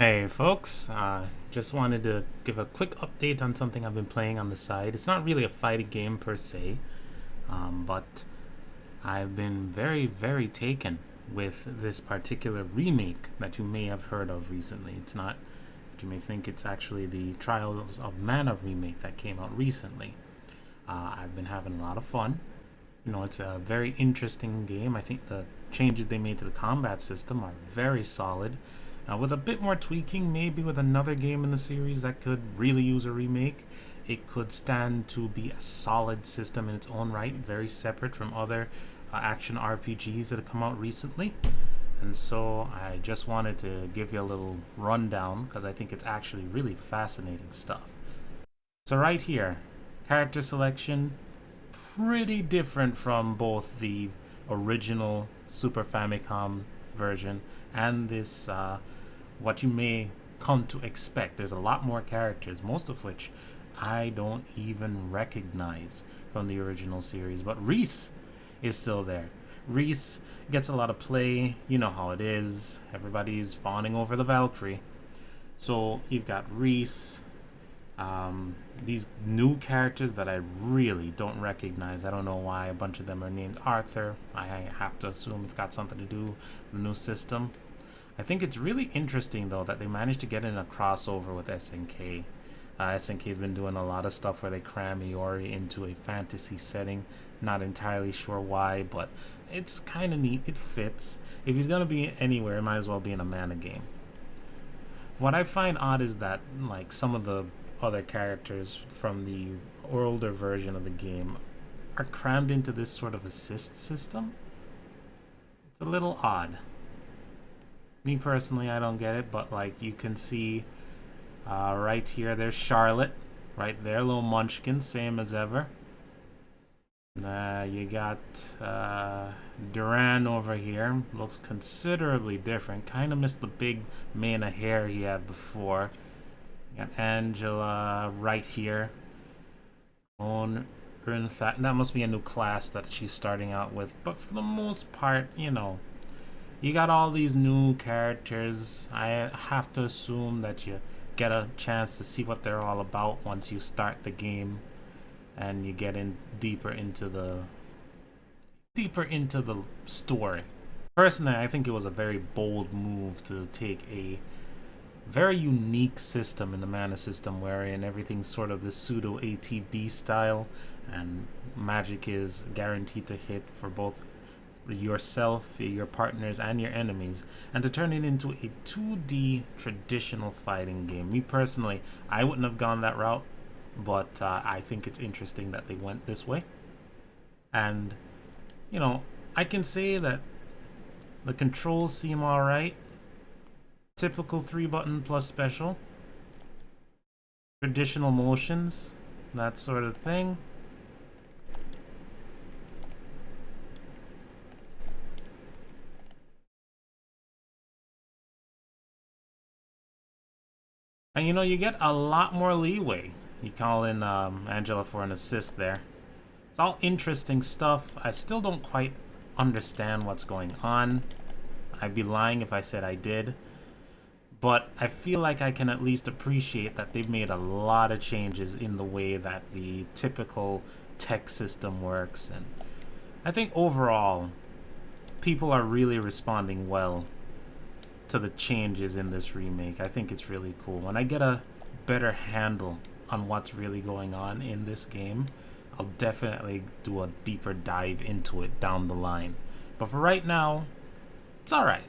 Hey folks, just wanted to give a quick update on something I've been playing on the side. It's not really a fighting game per se, but I've been very taken with this particular remake that you may have heard of recently. It's not what you may think, it's actually the Trials of Mana remake that came out recently. I've been having a lot of fun. It's a very interesting game. I think the changes they made to the combat system are very solid. With a bit more tweaking, maybe with another game in the series that could really use a remake, it could stand to be a solid system in its own right, very separate from other action RPGs that have come out recently. And so I just wanted to give you a little rundown because I think it's actually really fascinating stuff. So right here, character selection, pretty different from both the original Super Famicom version and this what you may come to expect. There's a lot more characters, most of which I don't even recognize from the original series, but Reese is still there. Reese gets a lot of play. You know how it is. Everybody's fawning over the Valkyrie. So you've got Reese, these new characters that I really don't recognize. I don't know why a bunch of them are named Arthur. I have to assume it's got something to do with the new system. I think it's really interesting though that they managed to get in a crossover with SNK. SNK's been doing a lot of stuff where they cram Iori into a fantasy setting. Not entirely sure why, but it's kind of neat. It fits. If he's gonna be anywhere, it might as well be in a Mana game. What I find odd is that like some of the other characters from the older version of the game are crammed into this sort of assist system. It's a little odd. Me personally, I don't get it, but like you can see right here, there's Charlotte, right there, little munchkin, same as ever. You got Duran over here, looks considerably different. Kind of missed the big mane of hair he had before. You got Angela right here. That must be a new class that she's starting out with, but for the most part, you got all these new characters. I have to assume that you get a chance to see what they're all about once you start the game and you get in deeper into the story. Personally, I think it was a very bold move to take a very unique system in the mana system wherein everything's sort of this pseudo ATB style and magic is guaranteed to hit for both yourself, your partners, and your enemies, and to turn it into a 2D traditional fighting game. Me personally, I wouldn't have gone that route, but I think it's interesting that they went this way. And, I can say that the controls seem alright. Typical 3-button plus special. Traditional motions, that sort of thing. And you get a lot more leeway. You call in Angela for an assist there. It's all interesting stuff. I still don't quite understand what's going on. I'd be lying if I said I did. But I feel like I can at least appreciate that they've made a lot of changes in the way that the typical tech system works. And I think overall, people are really responding well to the changes in this remake. I think it's really cool. When I get a better handle on what's really going on in this game, I'll definitely do a deeper dive into it down the line. But for right now, it's alright.